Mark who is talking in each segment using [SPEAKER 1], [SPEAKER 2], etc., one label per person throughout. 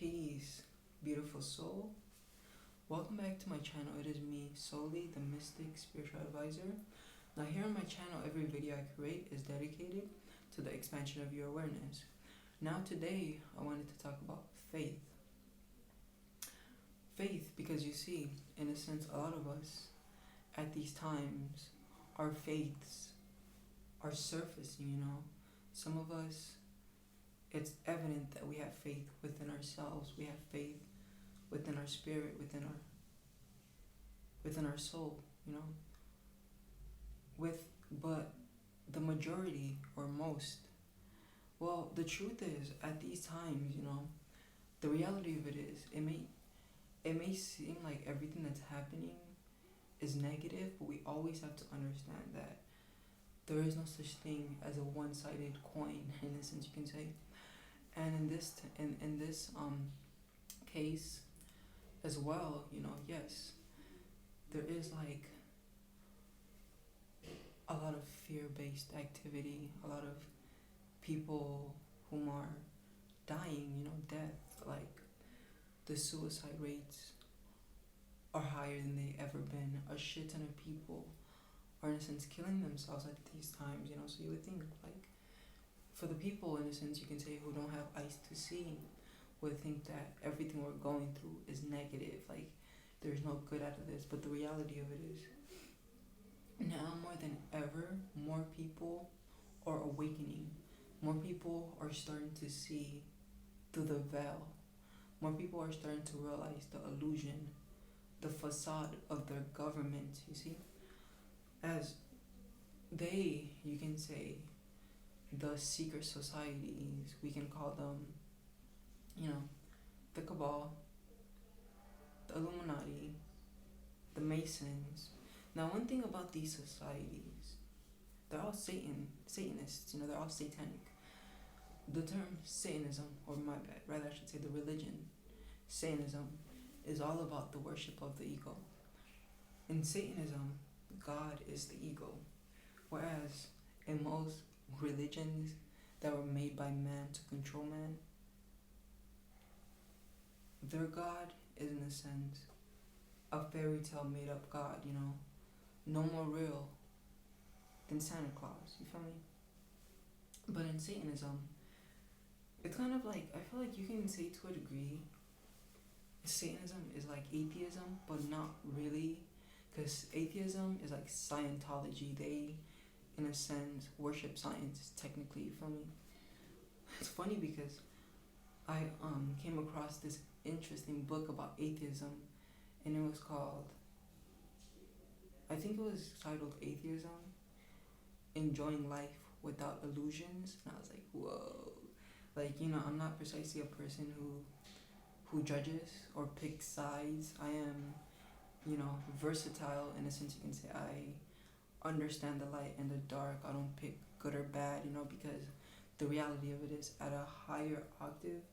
[SPEAKER 1] Peace, beautiful soul. Welcome back to my channel. It is me, Soli, the Mystic Spiritual Advisor. Now, here on my channel, every video I create is dedicated to the expansion of your awareness. Now, today, I wanted to talk about faith. Faith, because you see, in a sense, a lot of us at these times, our faiths are surfacing. Some of us, it's evident that we have faith within ourselves. We have faith within our spirit, within our soul. But the majority or most, well, the truth is, at these times, the reality of it is, it may seem like everything that's happening is negative, but we always have to understand that there is no such thing as a one-sided coin, in a sense, you can say. And in this case as well, yes, there is like a lot of fear-based activity, a lot of people whom are dying, death, like the suicide rates are higher than they ever been. A shit ton of people are, in a sense, killing themselves at these times, so you would think, like, for the people, in a sense, you can say, who don't have eyes to see, would think that everything we're going through is negative, like, there's no good out of this. But the reality of it is, now more than ever, more people are awakening. More people are starting to see through the veil. More people are starting to realize the illusion, the facade of their government, you see? As they, you can say, the secret societies, we can call them, the Cabal, the Illuminati, the Masons. Now, one thing about these societies, they're all Satanists, they're all satanic. The term Satanism, or my bad, rather I should say the religion, Satanism, is all about the worship of the ego. In Satanism, God is the ego. Whereas in most religions that were made by man to control man, their God is, in a sense, a fairy tale made up God, no more real than Santa Claus, you feel me? But in Satanism, it's kind of like, I feel like you can say to a degree, Satanism is like atheism, but not really, because atheism is like Scientology. They, in a sense, worship science, technically, you feel me? It's funny because I came across this interesting book about atheism, and it was called, I think it was titled Atheism, Enjoying Life Without Illusions, and I was like, whoa. Like, I'm not precisely a person who judges or picks sides. I am, versatile, in a sense, you can say. I understand the light and the dark. I don't pick good or bad, because the reality of it is, at a higher octave,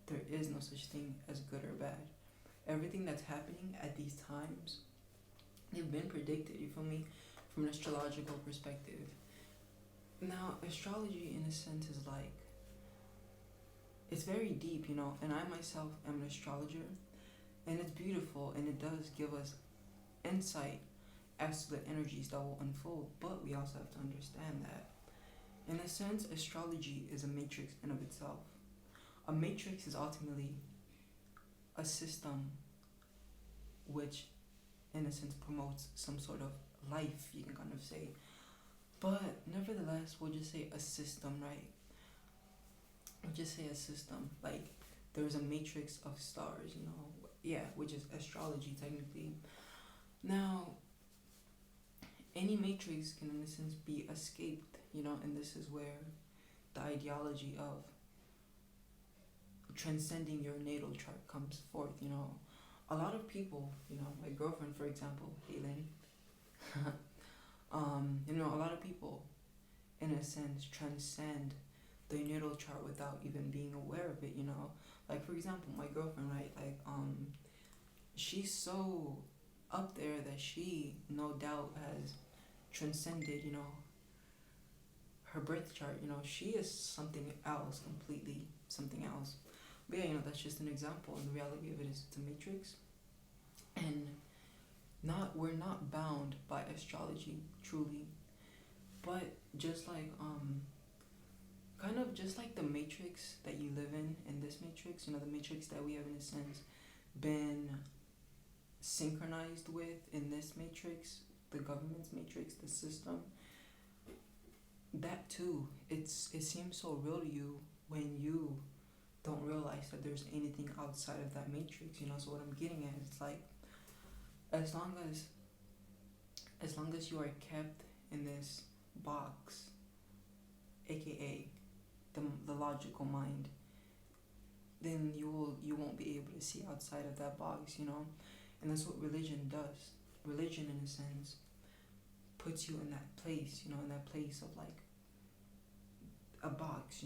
[SPEAKER 1] there is no such thing as good or bad. Everything that's happening at these times, they've been predicted, you feel me, from an astrological perspective. Now, astrology, in a sense, is like, it's very deep, and I myself am an astrologer, and it's beautiful, and it does give us insight as to the energies that will unfold. But we also have to understand that, in a sense, astrology is a matrix in of itself. A matrix is ultimately a system which, in a sense, promotes some sort of life, you can kind of say. But nevertheless, we'll just say a system, right? We'll just say a system. Like, there's a matrix of stars, which is astrology, technically. Now, any matrix can, in a sense, be escaped, and this is where the ideology of transcending your natal chart comes forth. A lot of people, my girlfriend, for example, Helen, a lot of people, in a sense, transcend the natal chart without even being aware of it. Like, for example, my girlfriend, right? Like, she's so up there that she, no doubt, has transcended, her birth chart. She is something else, completely something else. But yeah, that's just an example, and the reality of it is it's a matrix, and not we're not bound by astrology truly, but just like kind of just like the matrix that you live in this matrix, the matrix that we have in a sense been synchronized with in this matrix, the government's matrix, the system. That too, it seems so real to you when you don't realize that there's anything outside of that matrix. So what I'm getting at is like, as long as you are kept in this box, aka the logical mind, then you won't be able to see outside of that box, and that's what religion does. Religion, in a sense, puts you in that place, in that place of like a box.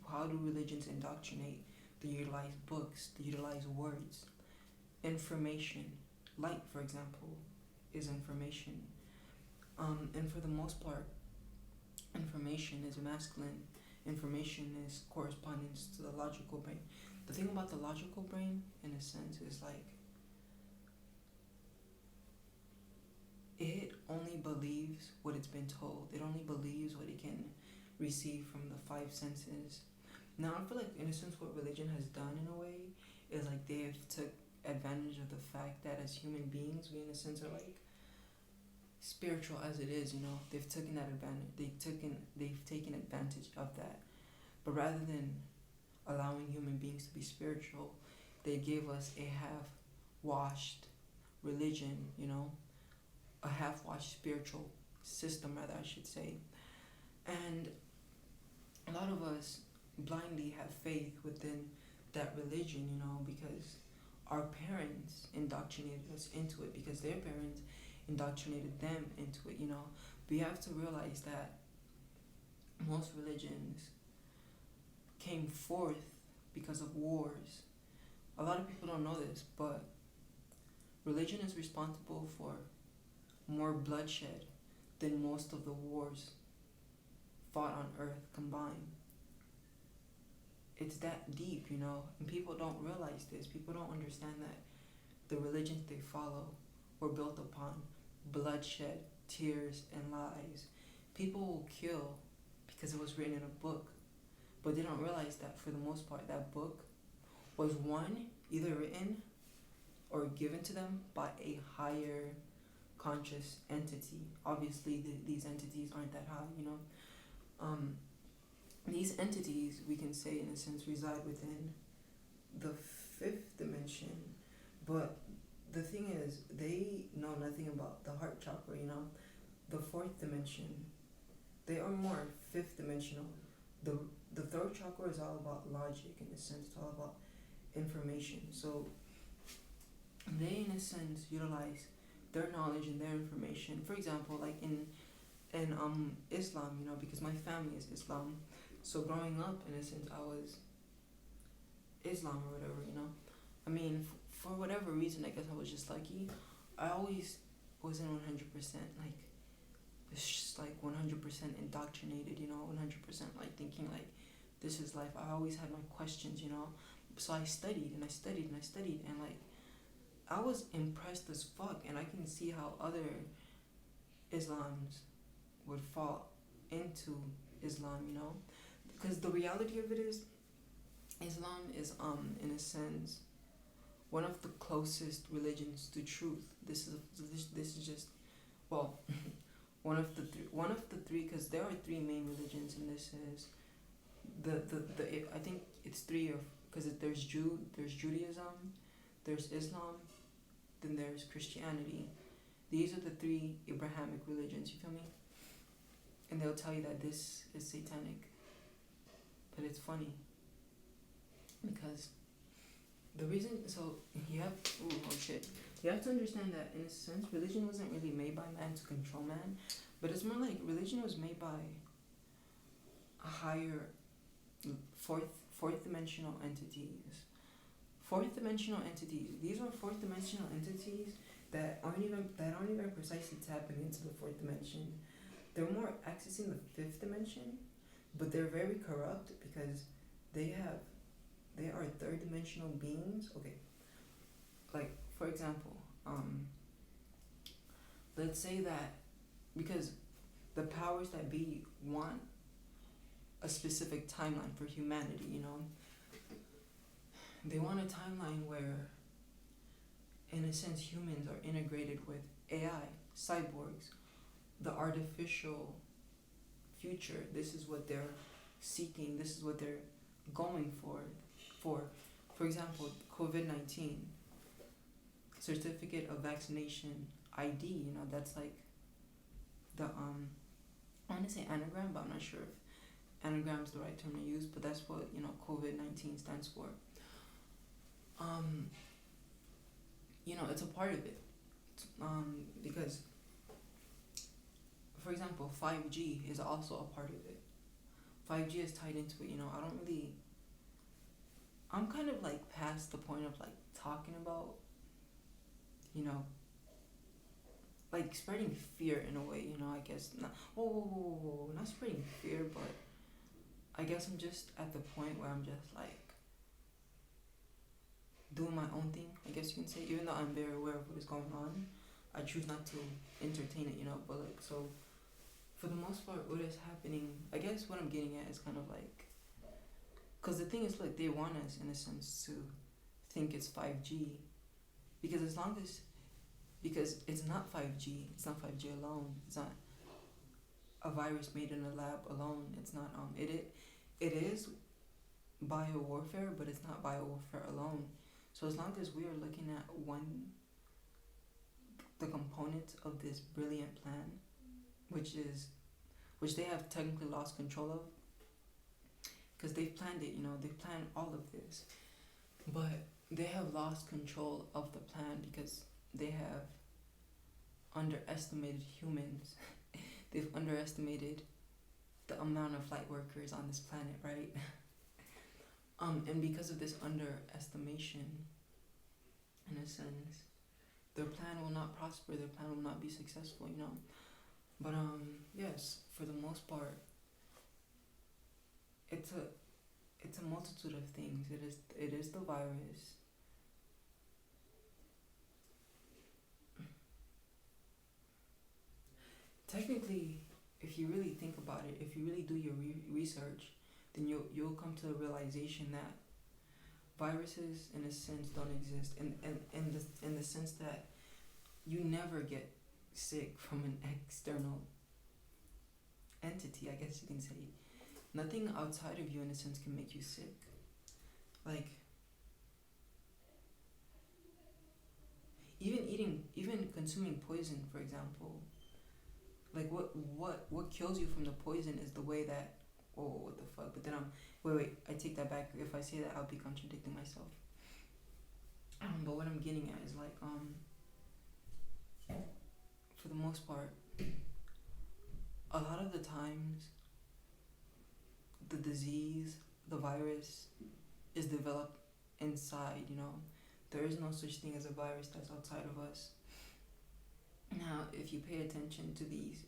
[SPEAKER 1] How do religions indoctrinate? They utilize books, they utilize words, information. Light, for example, is information. And for the most part, information is masculine. Information is correspondence to the logical brain. The thing about the logical brain, in a sense, is like it only believes what it's been told. It only believes what it can receive from the five senses. Now, I feel like, in a sense, what religion has done in a way is like they have took advantage of the fact that as human beings, we, in a sense, are like spiritual as it is. They've taken that advantage. They've taken advantage of that. But rather than allowing human beings to be spiritual, they gave us a half-washed religion. A half-washed spiritual system, rather, I should say. And a lot of us blindly have faith within that religion, because our parents indoctrinated us into it, because their parents indoctrinated them into it. But you have to realize that most religions came forth because of wars. A lot of people don't know this, but religion is responsible for more bloodshed than most of the wars fought on earth combined. It's that deep, and people don't realize this. People don't understand that the religions they follow were built upon bloodshed, tears, and lies. People will kill because it was written in a book, but they don't realize that for the most part, that book was either written or given to them by a higher conscious entity. Obviously, these entities aren't that high, These entities, we can say, in a sense, reside within the fifth dimension, but the thing is, they know nothing about the heart chakra, the fourth dimension. They are more fifth dimensional. The third chakra is all about logic, in a sense. It's all about information. So they, in a sense, utilize their knowledge and their information. For example, like in Islam, because my family is Islam. So growing up, in a sense, I was Islam or whatever, I mean, for whatever reason, I guess I was just lucky. I always wasn't 100% like, it's just like 100% indoctrinated, 100% like thinking like this is life. I always had my questions, So I studied and I studied and I studied, and like I was impressed as fuck, and I can see how other Islams would fall into Islam, because the reality of it is, Islam is in a sense one of the closest religions to truth. This is just, well, one of the three, because there are three main religions, and this is I think it's three, of because there's Judaism, there's Islam, then there's Christianity. These are the three Abrahamic religions, you feel me? And they'll tell you that this is satanic. But it's funny, because the reason, so you have to understand that, in a sense, religion wasn't really made by man to control man, but it's more like religion was made by a higher fourth dimensional entities. These are fourth dimensional entities that aren't even precisely tapping into the fourth dimension. They're more accessing the fifth dimension, but they're very corrupt because they have they are third dimensional beings. Okay, like for example, let's say that because the powers that be want a specific timeline for humanity, you know, they want a timeline where, in a sense, humans are integrated with AI, cyborgs, the artificial future. This is what they're seeking. This is what they're going for. For example, COVID-19 certificate of vaccination ID. You know, that's like the I want to say anagram, but I'm not sure if anagram is the right term to use. But that's what, you know, COVID-19 stands for. You know, it's a part of it. Because, for example, 5G is also a part of it. 5G is tied into it. You know, I'm kind of like past the point of like talking about, you know, like spreading fear in a way, you know, I guess. Not, whoa, not spreading fear, but I guess I'm just at the point where I'm just like doing my own thing, I guess you can say. Even though I'm very aware of what is going on, I choose not to entertain it, you know. But like, so for the most part, what is happening, I guess what I'm getting at is kind of like, because the thing is, like, they want us in a sense to think it's 5G, because because it's not 5G, it's not 5G alone, it's not a virus made in a lab alone, it's not, it is biowarfare, but it's not biowarfare alone. So as long as we are looking at the components of this brilliant plan, which they have technically lost control of, because they've planned it, you know, they've planned all of this, but they have lost control of the plan because they have underestimated humans. They've underestimated the amount of light workers on this planet, right? And because of this underestimation, in a sense, their plan will not prosper, their plan will not be successful, you know. But yes, for the most part, it's a multitude of things. It is the virus. Technically, if you really think about it, if you really do your research, then you'll come to the realization that viruses, in a sense, don't exist. In the sense that you never get sick from an external entity, I guess you can say. Nothing outside of you, in a sense, can make you sick. Like, even consuming poison, for example. Like, what kills you from the poison is the way that, oh, what the fuck? But then wait, I take that back. If I say that, I'll be contradicting myself. But what I'm getting at is like, for the most part, a lot of the times, the disease, the virus, is developed inside, you know. There is no such thing as a virus that's outside of us. Now, if you pay attention to these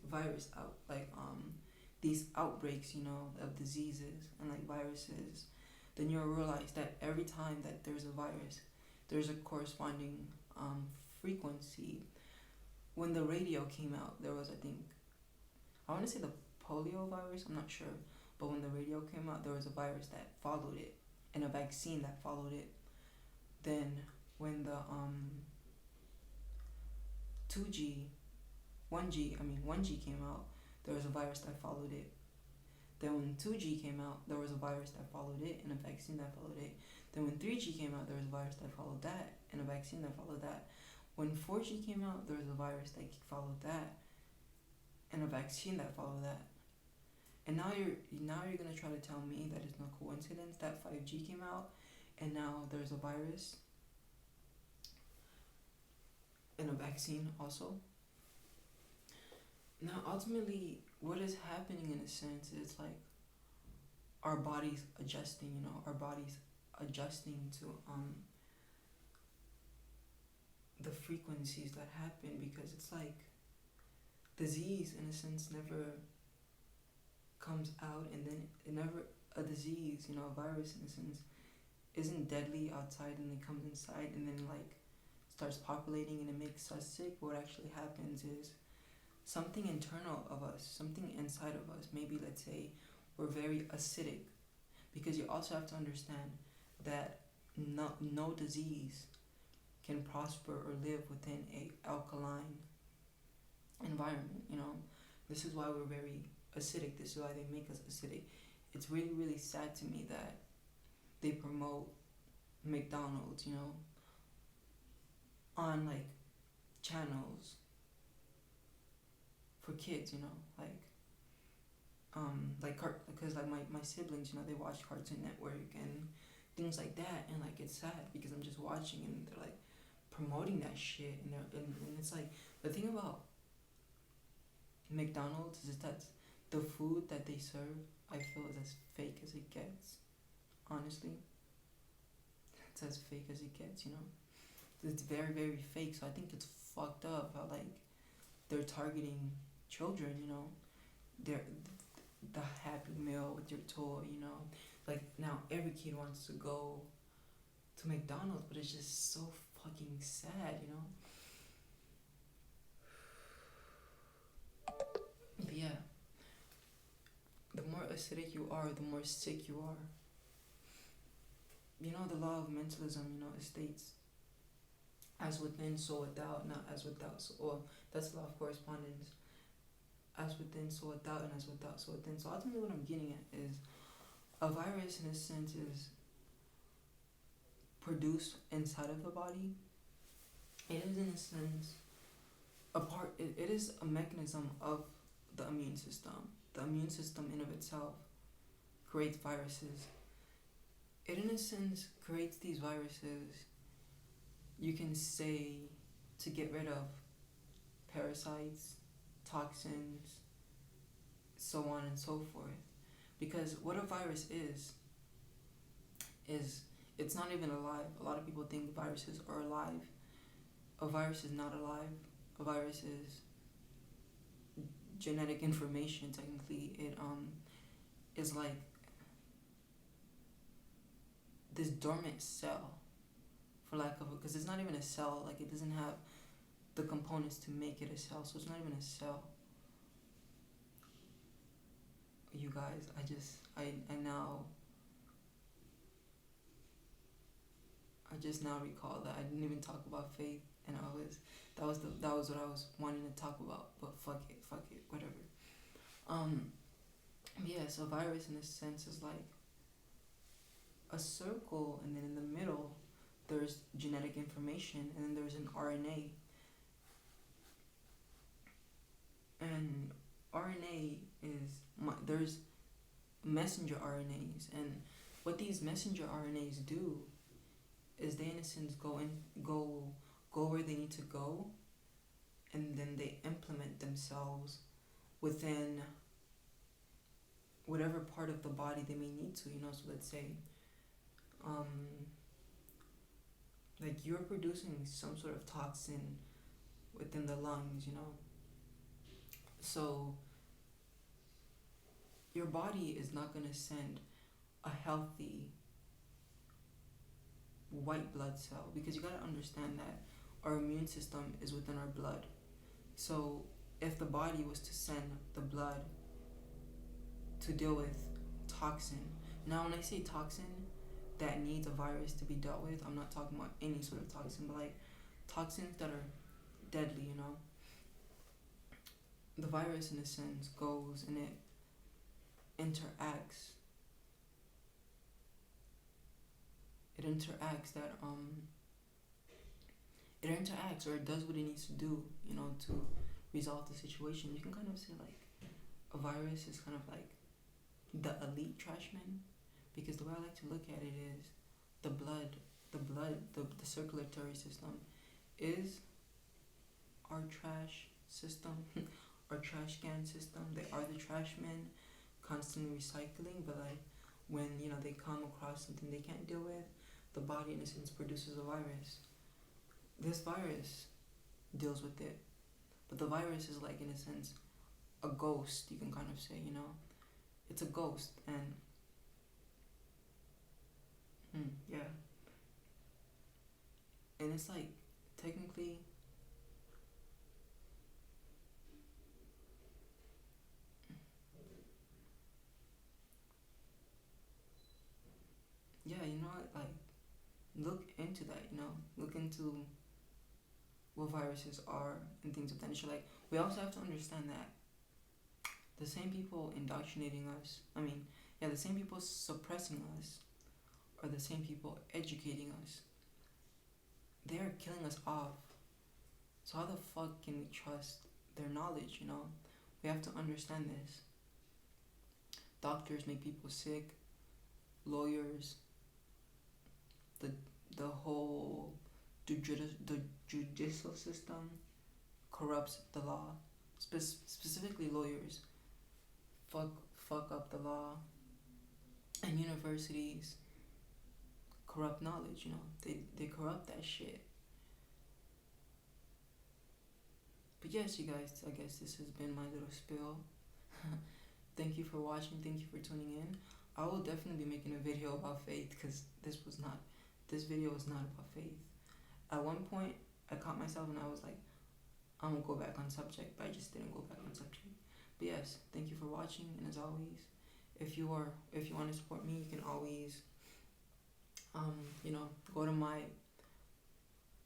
[SPEAKER 1] these outbreaks, you know, of diseases and like viruses, then you'll realize that every time that there's a virus, there's a corresponding frequency. When the radio came out, there was, I want to say the polio virus, I'm not sure, but when the radio came out, there was a virus that followed it and a vaccine that followed it. Then when the 1G came out, there was a virus that followed it. Then when 2G came out, there was a virus that followed it and a vaccine that followed it. Then when 3G came out, there was a virus that followed that and a vaccine that followed that. When 4G came out, there was a virus that followed that and a vaccine that followed that. And now you're gonna try to tell me that it's no coincidence that 5G came out and now there's a virus and a vaccine also. Now, ultimately, what is happening in a sense is like our bodies adjusting, you know, our bodies adjusting to the frequencies that happen, because it's like disease, in a sense, never comes out, and then a disease, you know, a virus, in a sense, isn't deadly outside and it comes inside and then like starts populating and it makes us sick, what actually happens is something internal of us, something inside of us, maybe let's say we're very acidic, because you also have to understand that no disease can prosper or live within a alkaline environment, you know. This is why we're very acidic. This is why they make us acidic. It's really, really sad to me that they promote McDonald's, you know, on like channels for kids, you know, because like my siblings, you know, they watch Cartoon Network and things like that, and like it's sad because I'm just watching and they're like promoting that shit, and and it's like the thing about McDonald's is that the food that they serve, I feel, is as fake as it gets. Honestly, it's as fake as it gets, you know. It's very, very fake. So I think it's fucked up how like they're targeting children, you know. They're the Happy Meal with your toy, you know. Like now every kid wants to go to McDonald's, but it's just so fucking sad, you know. But yeah, the more acidic you are, the more sick you are. You know, the law of mentalism, you know, it states, as within, so without, not as without. So, well, that's the law of correspondence. As within, so without, and as without, so within. So ultimately what I'm getting at is a virus, in a sense, is produced inside of the body. It is, in a sense, it is a mechanism of the immune system. The immune system in of itself creates viruses. It, in a sense, creates these viruses, you can say, to get rid of parasites, toxins, so on and so forth. Because what a virus is it's not even alive. A lot of people think viruses are alive. A virus is not alive. A virus is genetic information. Technically, it is like this dormant cell, for lack of, because it's not even a cell. Like it doesn't have the components to make it a cell, so it's not even a cell. You guys, I just now recall that I didn't even talk about faith, and that was what I was wanting to talk about. But fuck it, whatever. Yeah. So virus, in a sense, is like a circle, and then in the middle, there's genetic information, and then there's an RNA. And RNA there's messenger RNAs, and what these messenger RNAs do is they, in a sense, go where they need to go, and then they implement themselves within whatever part of the body they may need to, you know. So let's say like you're producing some sort of toxin within the lungs, you know. So your body is not going to send a healthy white blood cell, because you got to understand that our immune system is within our blood. So if the body was to send the blood to deal with toxin, now when I say toxin that needs a virus to be dealt with, I'm not talking about any sort of toxin, but like toxins that are deadly, you know. The virus, in a sense, goes and it interacts. It interacts, or it does what it needs to do, you know, to resolve the situation. You can kind of say like a virus is kind of like the elite trash man, because the way I like to look at it is the circulatory system is our trash system, our trash can system. They are the trash men, constantly recycling, but like when, you know, they come across something they can't deal with, the body, in a sense, produces a virus. This virus deals with it, but the virus is like, in a sense, a ghost, you can kind of say, you know. It's a ghost, and Yeah. And it's like, technically, yeah, you know what? Like, look into that, you know? Look into what viruses are and things of that nature. Like, we also have to understand that the same people indoctrinating us, the same people suppressing us are the same people educating us. They are killing us off. So how the fuck can we trust their knowledge, you know? We have to understand this. Doctors make people sick, lawyers, the the whole the judicial system corrupts the law. Specifically lawyers fuck fuck up the law, and universities corrupt knowledge, you know. They corrupt that shit. But yes, you guys, I guess this has been my little spill. Thank you for watching. Thank you for tuning in. I will definitely be making a video about faith because this video was not about faith. At one point, I caught myself and I was like, I'm gonna go back on subject, but I just didn't go back on subject. But yes, thank you for watching, and as always, if you want to support me, you can always, go to my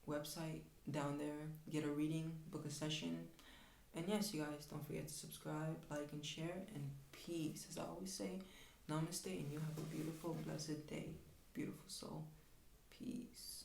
[SPEAKER 1] website down there, get a reading, book a session, and yes, you guys, don't forget to subscribe, like, and share, and peace. As I always say, namaste, and you have a beautiful, blessed day, beautiful soul. Peace.